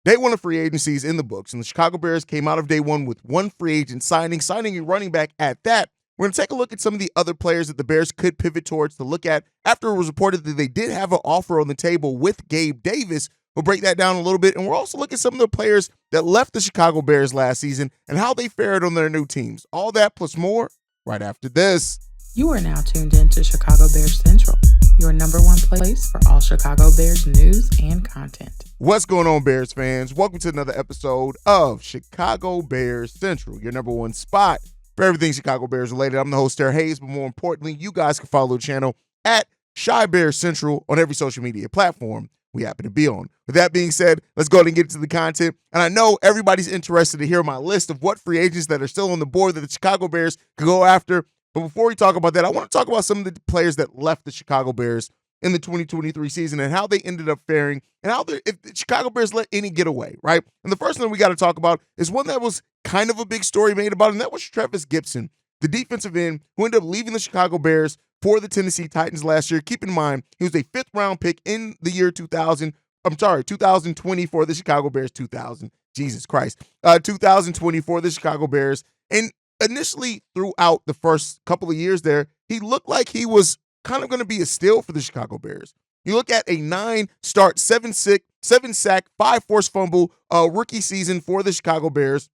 Day one of free agency is in the books, and the Chicago Bears came out of day one with one free agent signing a running back at that. We're going to take a look at some of the other players that the Bears could pivot towards to look at after it was reported that they did have an offer on the table with Gabe Davis. We'll break that down a little bit, and we'll also look at some of the players that left the Chicago Bears last season and how they fared on their new teams. All that plus more right after this. You are now tuned in to Chicago Bears Central, your number one place for all Chicago Bears news and content. What's going on, Bears fans? Welcome to another episode of Chicago Bears Central, your number one spot for everything Chicago Bears related. I'm the host, Haize, but more importantly, you guys can follow the channel at Chi Bears Central on every social media platform we happen to be on. With that being said, let's go ahead and get into the content. And I know everybody's interested to hear my list of what free agents that are still on the board that the Chicago Bears could go after. But before we talk about that, I want to talk about some of the players that left the Chicago Bears in the 2023 season and how they ended up faring and how if the Chicago Bears let any get away, right? And the first one we got to talk about is one that was kind of a big story made about, and that was Trevis Gipson, the defensive end who ended up leaving the Chicago Bears for the Tennessee Titans last year. Keep in mind, he was a fifth-round pick in the year 2020 for the Chicago Bears. 2020 for the Chicago Bears. And initially, throughout the first couple of years there, he looked like he was kind of going to be a steal for the Chicago Bears. You look at a 9-start, 7-sack, 5 forced fumble rookie season for the Chicago Bears.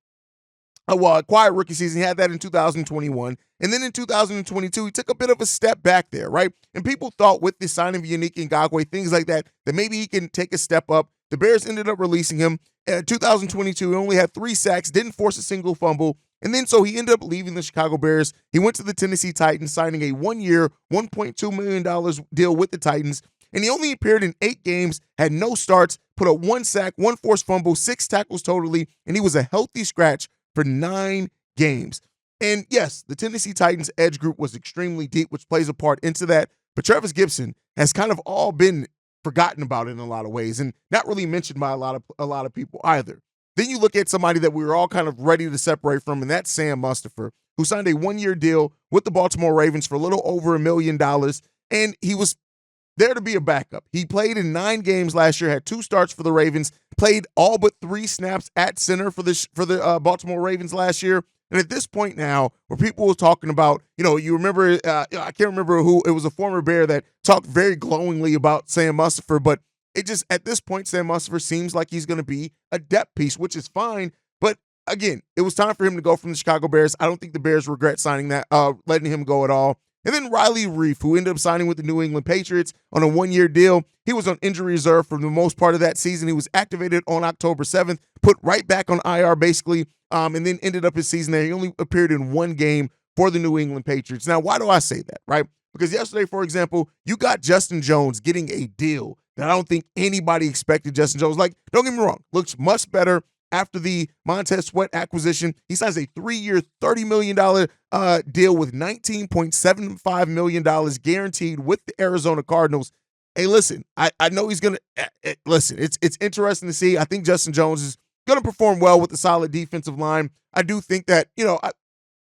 A quiet rookie season. He had that in 2021. And then in 2022, he took a bit of a step back there, right? And people thought with the signing of Yannick Ngakoue, things like that maybe he can take a step up. The Bears ended up releasing him. In 2022, he only had 3 sacks, didn't force a single fumble. And then so he ended up leaving the Chicago Bears. He went to the Tennessee Titans, signing a 1-year, $1.2 million deal with the Titans. And he only appeared in 8 games, had no starts, put up 1 sack, 1 forced fumble, 6 tackles totally, and he was a healthy scratch for 9 games. And yes, the Tennessee Titans edge group was extremely deep, which plays a part into that. But Trevis Gipson has kind of all been forgotten about in a lot of ways and not really mentioned by a lot of people either. Then you look at somebody that we were all kind of ready to separate from, and that's Sam Mustipher, who signed a 1-year deal with the Baltimore Ravens for a little over $1 million, and he was there to be a backup. He played in 9 games last year, had 2 starts for the Ravens, played all but 3 snaps at center for the Baltimore Ravens last year. And at this point now, where people were talking about, you remember, I can't remember who, it was a former Bear that talked very glowingly about Sam Mustipher, but it just, at this point, Sam Mustipher seems like he's going to be a depth piece, which is fine. But again, it was time for him to go from the Chicago Bears. I don't think the Bears regret signing that, letting him go at all. And then Riley Reiff, who ended up signing with the New England Patriots on a 1-year deal. He was on injury reserve for the most part of that season. He was activated on October 7th, put right back on IR basically, and then ended up his season there. He only appeared in 1 game for the New England Patriots. Now, why do I say that, right? Because yesterday, for example, you got Justin Jones getting a deal that I don't think anybody expected Justin Jones. Like, don't get me wrong, looks much better after the Montez Sweat acquisition. He signs a 3-year, $30 million deal with $19.75 million guaranteed with the Arizona Cardinals. Hey, listen, I know he's going to listen. It's interesting to see. I think Justin Jones is going to perform well with the solid defensive line. I do think that,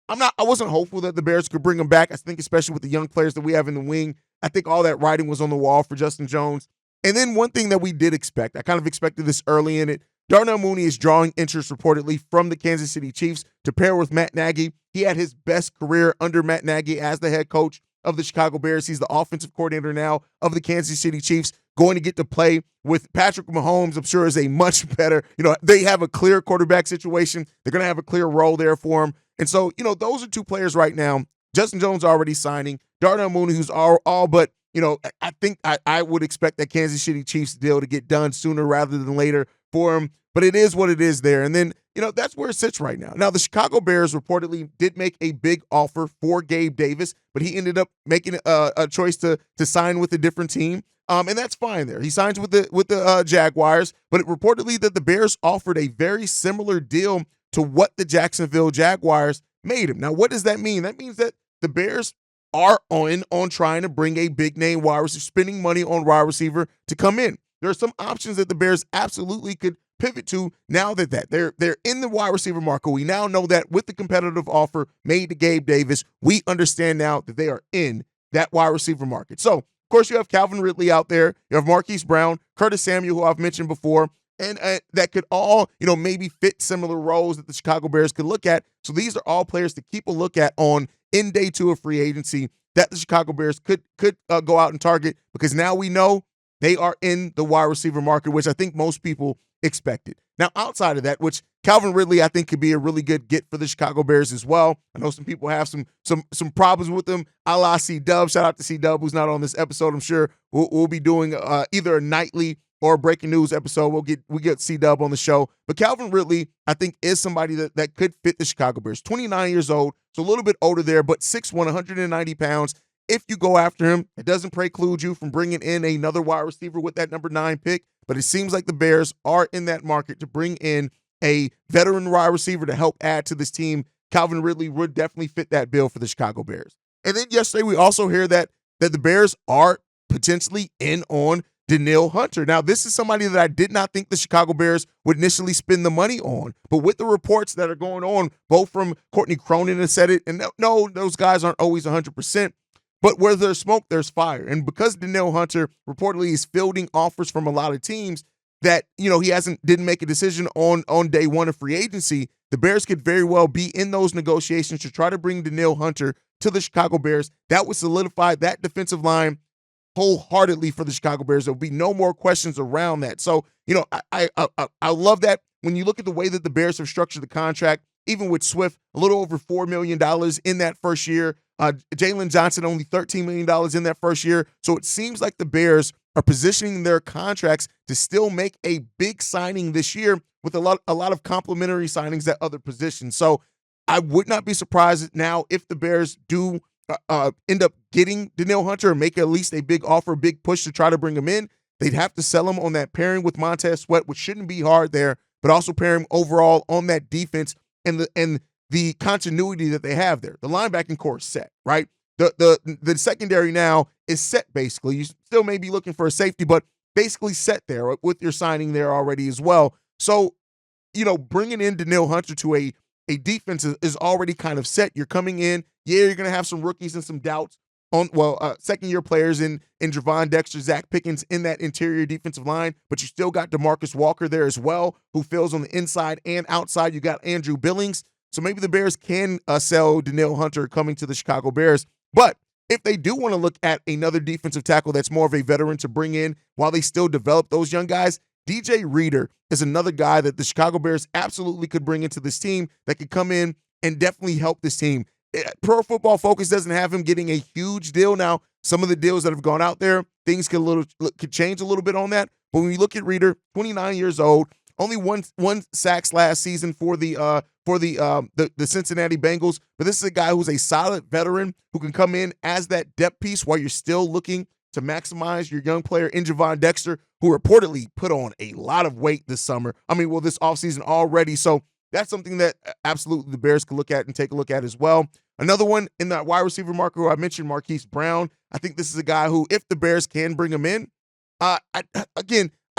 I wasn't hopeful that the Bears could bring him back. I think especially with the young players that we have in the wing, I think all that writing was on the wall for Justin Jones. And then one thing that we did expect, I kind of expected this early in it, Darnell Mooney is drawing interest reportedly from the Kansas City Chiefs to pair with Matt Nagy. He had his best career under Matt Nagy as the head coach of the Chicago Bears. He's the offensive coordinator now of the Kansas City Chiefs, going to get to play with Patrick Mahomes. I'm sure is a much better, they have a clear quarterback situation. They're going to have a clear role there for him. And so, those are 2 players right now. Justin Jones already signing. Darnell Mooney, who's all but, I think I would expect that Kansas City Chiefs deal to get done sooner rather than later for him. But it is what it is there. And then, that's where it sits right now. Now, the Chicago Bears reportedly did make a big offer for Gabe Davis, but he ended up making a choice to sign with a different team. And that's fine there. He signs with the Jaguars, but it reportedly that the Bears offered a very similar deal to what the Jacksonville Jaguars made him. Now, what does that mean? That means that the Bears are on trying to bring a big-name wide receiver, spending money on wide receiver to come in. There are some options that the Bears absolutely could pivot to now that they're in the wide receiver market. We now know that with the competitive offer made to Gabe Davis, we understand now that they are in that wide receiver market. So, of course, you have Calvin Ridley out there. You have Marquise Brown, Curtis Samuel, who I've mentioned before. and that could all, maybe fit similar roles that the Chicago Bears could look at. So these are all players to keep a look at on in day two of free agency that the Chicago Bears could go out and target, because now we know they are in the wide receiver market, which I think most people expected. Now, outside of that, which Calvin Ridley I think could be a really good get for the Chicago Bears as well. I know some people have some problems with him, a la C-Dub. Shout out to C-Dub, who's not on this episode. I'm sure we'll be doing either a nightly or a breaking news episode. We get C-Dub on the show. But Calvin Ridley, I think, is somebody that could fit the Chicago Bears. 29 years old, so a little bit older there, but 6'1", 190 pounds. If you go after him, it doesn't preclude you from bringing in another wide receiver with that number 9 pick, but it seems like the Bears are in that market to bring in a veteran wide receiver to help add to this team. Calvin Ridley would definitely fit that bill for the Chicago Bears. And then yesterday we also hear that the Bears are potentially in on Danielle Hunter. Now, this is somebody that I did not think the Chicago Bears would initially spend the money on, but with the reports that are going on, both from Courtney Cronin has said it, and no, those guys aren't always 100%, but where there's smoke, there's fire. And because Danielle Hunter reportedly is fielding offers from a lot of teams that, he didn't make a decision on day one of free agency, the Bears could very well be in those negotiations to try to bring Danielle Hunter to the Chicago Bears. That would solidify that defensive line wholeheartedly for the Chicago Bears. There will be no more questions around that. So, I love that. When you look at the way that the Bears have structured the contract, even with Swift, a little over $4 million in that first year, Jalen Johnson only $13 million in that first year. So it seems like the Bears are positioning their contracts to still make a big signing this year with a lot of complementary signings at other positions. So I would not be surprised now if the Bears do end up getting Danielle Hunter and make at least a big offer, big push to try to bring him in. They'd have to sell him on that pairing with Montez Sweat, which shouldn't be hard there, but also pair him overall on that defense and the continuity that they have there. The linebacking core is set, right? The secondary now is set basically. You still may be looking for a safety, but basically set there with your signing there already as well. So, bringing in Danielle Hunter to a defense is already kind of set. You're coming in. Yeah, you're going to have some rookies and some doubts on, second-year players in Javon Dexter, Zach Pickens in that interior defensive line, but you still got DeMarcus Walker there as well, who fills on the inside and outside. You got Andrew Billings. So maybe the Bears can sell Danielle Hunter coming to the Chicago Bears. But if they do want to look at another defensive tackle that's more of a veteran to bring in while they still develop those young guys, DJ Reader is another guy that the Chicago Bears absolutely could bring into this team that could come in and definitely help this team. Pro Football Focus doesn't have him getting a huge deal. Now, some of the deals that have gone out there, things could change a little bit on that. But when you look at Reader, 29 years old, only one sacks last season for the Cincinnati Bengals. But this is a guy who's a solid veteran who can come in as that depth piece while you're still looking to maximize your young player in Javon Dexter, who reportedly put on a lot of weight this summer. This offseason already. So that's something that absolutely the Bears could look at and take a look at as well. Another one in that wide receiver market who I mentioned, Marquise Brown. I think this is a guy who, if the Bears can bring him in, I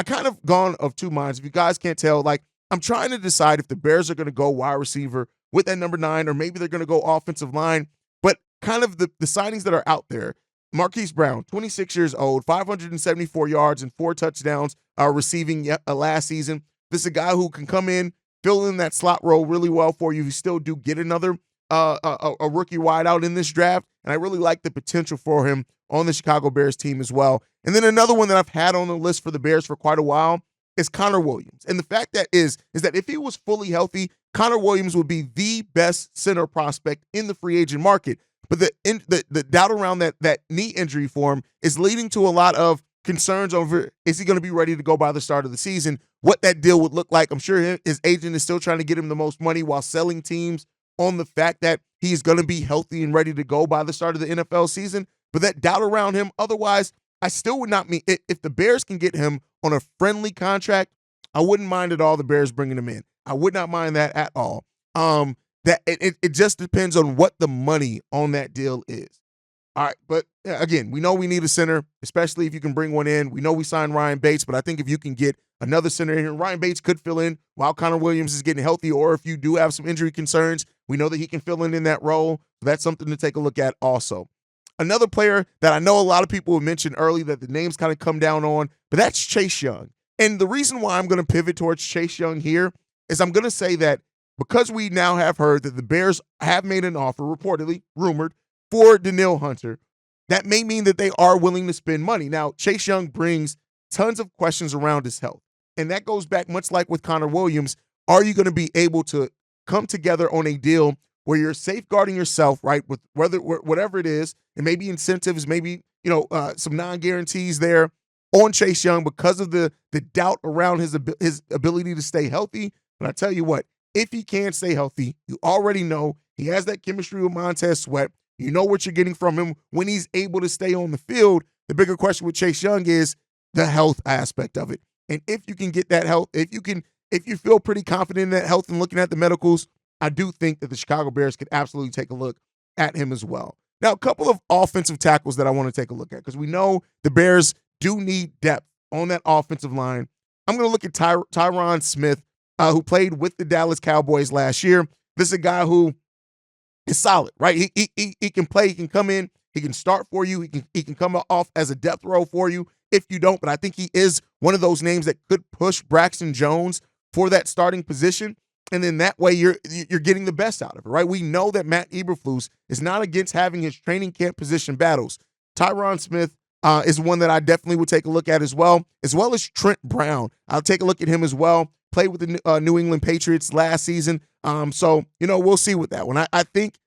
kind of gone of two minds. If you guys can't tell, I'm trying to decide if the Bears are going to go wide receiver with that number 9, or maybe they're going to go offensive line. But kind of the signings that are out there, Marquise Brown, 26 years old, 574 yards and 4 touchdowns receiving last season. This is a guy who can come in, fill in that slot role really well for you. You still do get another a rookie wideout in this draft, and I really like the potential for him on the Chicago Bears team as well. And then another one that I've had on the list for the Bears for quite a while is Connor Williams. And the fact that is that if he was fully healthy, Connor Williams would be the best center prospect in the free agent market. But the doubt around that knee injury for him is leading to a lot of concerns over, is he going to be ready to go by the start of the season, what that deal would look like. I'm sure his agent is still trying to get him the most money while selling teams on the fact that he's going to be healthy and ready to go by the start of the NFL season. But that doubt around him, otherwise, I still would not mean, if the Bears can get him on a friendly contract, I wouldn't mind at all the Bears bringing him in. I would not mind that at all. That it just depends on what the money on that deal is. All right, but again, we know we need a center, especially if you can bring one in. We know we signed Ryan Bates, but I think if you can get another center in here, Ryan Bates could fill in while Connor Williams is getting healthy, or if you do have some injury concerns, we know that he can fill in that role. So that's something to take a look at also. Another player that I know a lot of people have mentioned early that the names kind of come down on, but that's Chase Young. And the reason why I'm going to pivot towards Chase Young here is I'm going to say that because we now have heard that the Bears have made an offer, reportedly, rumored, for Danielle Hunter, that may mean that they are willing to spend money. Now, Chase Young brings tons of questions around his health. And that goes back much like with Connor Williams. Are you going to be able to come together on a deal where you're safeguarding yourself, right, with whatever it is, and maybe incentives, maybe, some non-guarantees there on Chase Young because of the doubt around his ability to stay healthy. But I tell you what, if he can stay healthy, you already know he has that chemistry with Montez Sweat. You know what you're getting from him when he's able to stay on the field. The bigger question with Chase Young is the health aspect of it. And if you can get that health, if you feel pretty confident in that health and looking at the medicals, I do think that the Chicago Bears could absolutely take a look at him as well. Now, a couple of offensive tackles that I want to take a look at because we know the Bears do need depth on that offensive line. I'm going to look at Tyron Smith, who played with the Dallas Cowboys last year. This is a guy who is solid, right? He can play. He can come in. He can start for you. He can come off as a depth row for you if you don't. But I think he is one of those names that could push Braxton Jones for that starting position. And then that way you're getting the best out of it, right? We know that Matt Eberflus is not against having his training camp position battles. Tyron Smith is one that I definitely would take a look at as well as Trent Brown. I'll take a look at him as well. Played with the New England Patriots last season. So we'll see with that one. I think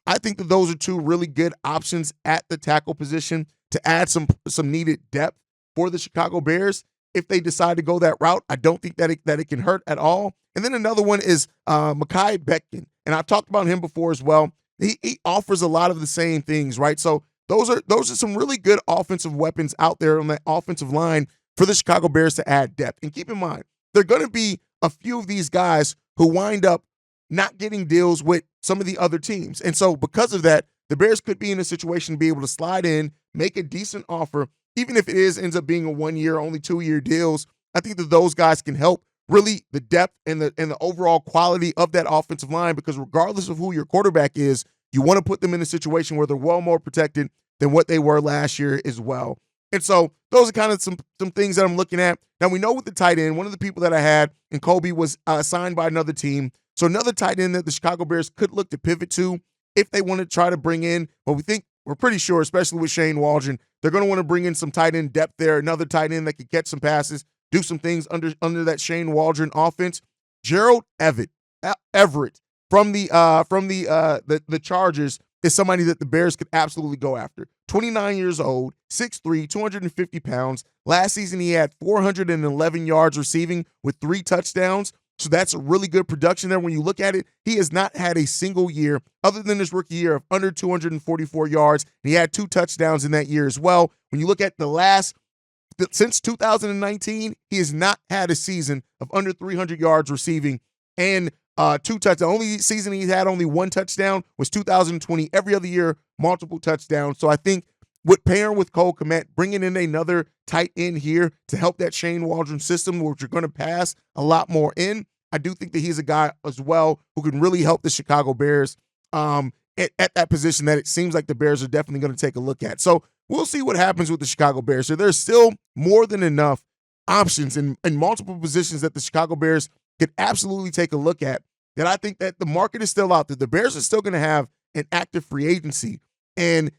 that those are two really good options at the tackle position to add some needed depth for the Chicago Bears. If they decide to go that route, I don't think that it can hurt at all. And then another one is Mekhi Becton. And I've talked about him before as well. He offers a lot of the same things, right? So those are some really good offensive weapons out there on that offensive line for the Chicago Bears to add depth. And keep in mind, there are going to be a few of these guys who wind up not getting deals with some of the other teams. And so because of that, the Bears could be in a situation to be able to slide in, make a decent offer, even if it ends up being a 1-year, only 2-year deals. I think that those guys can help really the depth and the overall quality of that offensive line, because regardless of who your quarterback is, you want to put them in a situation where they're well more protected than what they were last year as well. And so those are kind of some things that I'm looking at. Now, we know with the tight end, one of the people that I had in Kobe was signed by another team. So another tight end that the Chicago Bears could look to pivot to if they want to try to bring in, but we're pretty sure, especially with Shane Waldron, they're going to want to bring in some tight end depth there, another tight end that could catch some passes, do some things under that Shane Waldron offense. Gerald Everett from the Chargers is somebody that the Bears could absolutely go after. 29 years old, 6'3", 250 pounds. Last season, he had 411 yards receiving with 3 touchdowns. So that's a really good production there. When you look at it, he has not had a single year other than his rookie year of under 244 yards. And he had 2 touchdowns in that year as well. When you look at since 2019, he has not had a season of under 300 yards receiving and 2 touchdowns. The only season he had only 1 touchdown was 2020. Every other year, multiple touchdowns. So I think with pairing with Cole Kmet, bringing in another tight end here to help that Shane Waldron system, which you're going to pass a lot more in, I do think that he's a guy as well who can really help the Chicago Bears at that position that it seems like the Bears are definitely going to take a look at. So we'll see what happens with the Chicago Bears. So there's still more than enough options in multiple positions that the Chicago Bears could absolutely take a look at, that I think that the market is still out there. The Bears are still going to have an active free agency. And,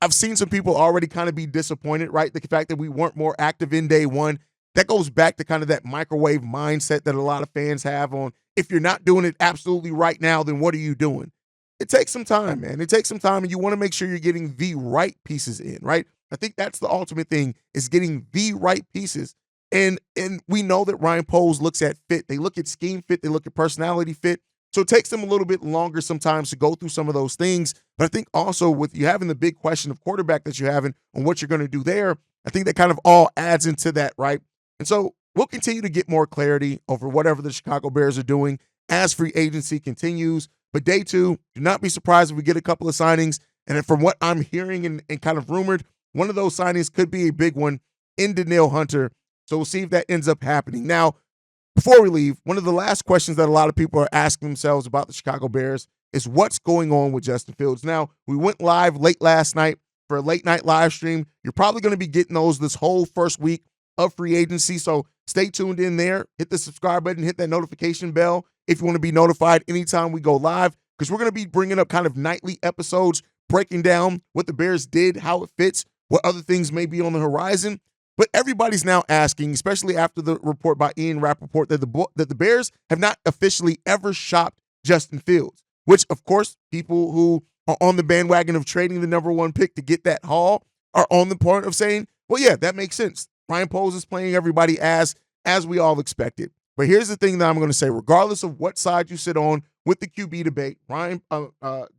I've seen some people already kind of be disappointed, right? The fact that we weren't more active in day one. That goes back to kind of that microwave mindset that a lot of fans have on, if you're not doing it absolutely right now, then what are you doing? It takes some time, man. It takes some time, and you want to make sure you're getting the right pieces in, right? I think that's the ultimate thing, is getting the right pieces. And we know that Ryan Poles looks at fit. They look at scheme fit. They look at personality fit. So it takes them a little bit longer sometimes to go through some of those things. But I think also with you having the big question of quarterback that you're having on what you're going to do there, I think that kind of all adds into that, right? And so we'll continue to get more clarity over whatever the Chicago Bears are doing as free agency continues. But day 2, do not be surprised if we get a couple of signings. And then from what I'm hearing and kind of rumored, one of those signings could be a big one in Danielle Hunter. So we'll see if that ends up happening. Now, before we leave, one of the last questions that a lot of people are asking themselves about the Chicago Bears is what's going on with Justin Fields. Now, we went live late last night for a late night live stream. You're probably going to be getting those this whole first week of free agency. So Stay tuned in there. Hit the subscribe button, hit that notification bell if you want to be notified anytime we go live, because we're going to be bringing up kind of nightly episodes, breaking down what the Bears did, how it fits, what other things may be on the horizon. But everybody's now asking, especially after the report by Ian Rappaport, that the Bears have not officially ever shopped Justin Fields, which, of course, people who are on the bandwagon of trading the number one pick to get that haul are on the point of saying, well, yeah, that makes sense. Ryan Poles is playing everybody as we all expected. But here's the thing that I'm going to say, regardless of what side you sit on with the QB debate,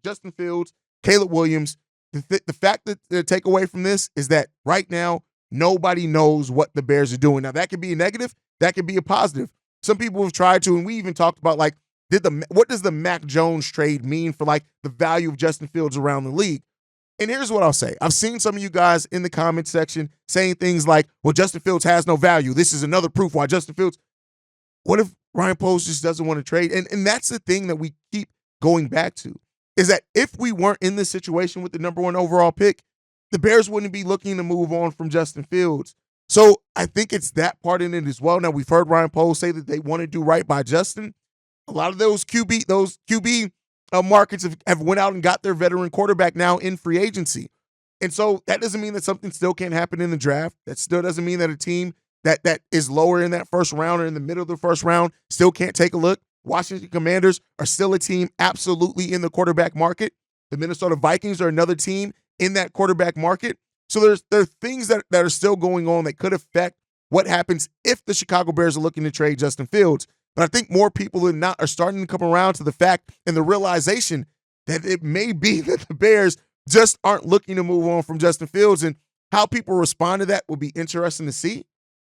Justin Fields, Caleb Williams, the fact that the takeaway from this is that right now, nobody knows what the Bears are doing. Now, that could be a negative. That could be a positive. Some people have tried to, and we even talked about, like, what does the Mac Jones trade mean for, like, the value of Justin Fields around the league? And here's what I'll say. I've seen some of you guys in the comment section saying things like, well, Justin Fields has no value. This is another proof why Justin Fields. What if Ryan Poles just doesn't want to trade? And that's the thing that we keep going back to, is that if we weren't in this situation with the number one overall pick, the Bears wouldn't be looking to move on from Justin Fields. So I think it's that part in it as well. Now, we've heard Ryan Poles say that they want to do right by Justin. A lot of those QB markets have went out and got their veteran quarterback now in free agency. And so that doesn't mean that something still can't happen in the draft. That still doesn't mean that a team that is lower in that first round or in the middle of the first round still can't take a look. Washington Commanders are still a team absolutely in the quarterback market. The Minnesota Vikings are another team in that quarterback market. So there are things that are still going on that could affect what happens if the Chicago Bears are looking to trade Justin Fields. But I think more people than not are starting to come around to the fact and the realization that it may be that the Bears just aren't looking to move on from Justin Fields. And how people respond to that will be interesting to see.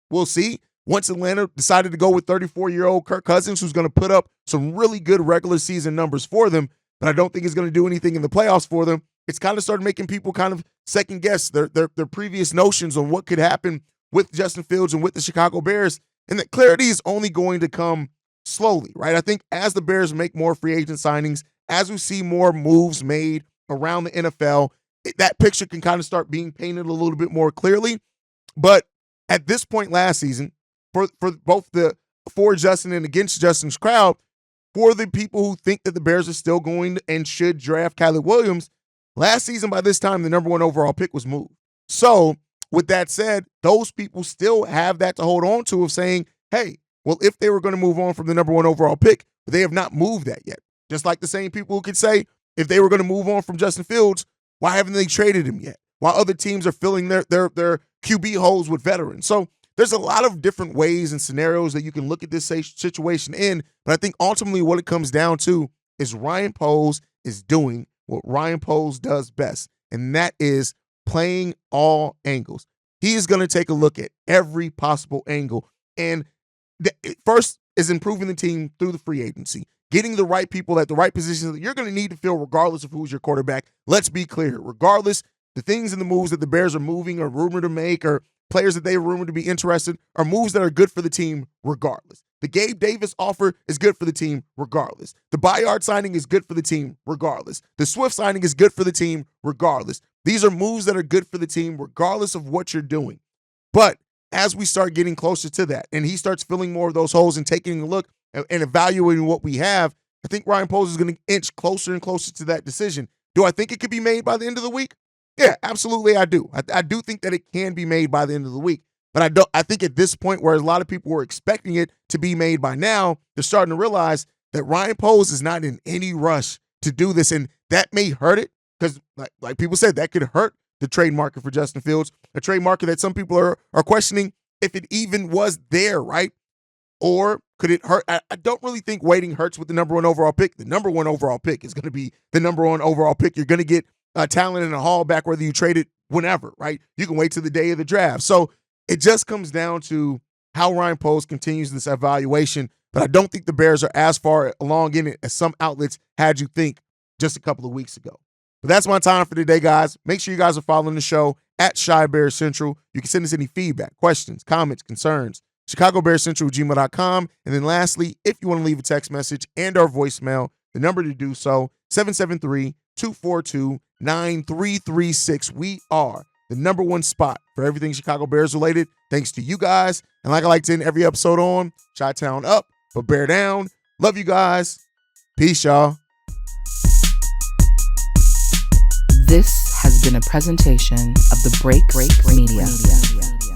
We'll see. Once Atlanta decided to go with 34-year-old Kirk Cousins, who's going to put up some really good regular season numbers for them, but I don't think he's going to do anything in the playoffs for them. It's kind of started making people kind of second guess their previous notions on what could happen with Justin Fields and with the Chicago Bears. And that clarity is only going to come slowly, right? I think as the Bears make more free agent signings, as we see more moves made around the NFL, that picture can kind of start being painted a little bit more clearly. But at this point last season, for both for Justin and against Justin's crowd, for the people who think that the Bears are still going to and should draft Caleb Williams, last season by this time, the number one overall pick was moved. So with that said, those people still have that to hold on to of saying, hey, well, if they were going to move on from the number one overall pick, but they have not moved that yet. Just like the same people who could say, if they were going to move on from Justin Fields, why haven't they traded him yet? While other teams are filling their QB holes with veterans. So there's a lot of different ways and scenarios that you can look at this situation in, but I think ultimately what it comes down to is Ryan Poles is doing what Ryan Poles does best, and that is playing all angles. He is going to take a look at every possible angle, and first is improving the team through the free agency, getting the right people at the right positions that you're going to need to fill regardless of who's your quarterback. Let's be clear. Regardless, the things and the moves that the Bears are moving or rumored to make or players that they are rumored to be interested are moves that are good for the team regardless. The Gabe Davis offer is good for the team regardless. The Bayard signing is good for the team regardless. The Swift signing is good for the team regardless. These are moves that are good for the team regardless of what you're doing. But as we start getting closer to that and he starts filling more of those holes and taking a look and evaluating what we have, I think Ryan Poles is going to inch closer and closer to that decision. Do I think it could be made by the end of the week? Yeah, absolutely I do. I do think that it can be made by the end of the week. But I think at this point, where a lot of people were expecting it to be made by now, they're starting to realize that Ryan Poles is not in any rush to do this. And that may hurt it because, like people said, that could hurt the trade market for Justin Fields, a trade market that some people are questioning if it even was there, right? Or could it hurt? I don't really think waiting hurts with the number one overall pick. The number one overall pick is going to be the number one overall pick. You're going to get talent in a haul back whether you trade it whenever, right? You can wait till the day of the draft. So it just comes down to how Ryan Poles continues this evaluation. But I don't think the Bears are as far along in it as some outlets had you think just a couple of weeks ago. But that's my time for today, guys. Make sure you guys are following the show at Shy Bears Central. You can send us any feedback, questions, comments, concerns, ChicagoBearsCentral@gmail.com. And then lastly, if you want to leave a text message and our voicemail, the number to do so, 773-242-9336. We are the number one spot for everything Chicago Bears related, thanks to you guys. And like I like to end every episode on, Chi-Town up, but bear down. Love you guys. Peace, y'all. This has been a presentation of the Break Media.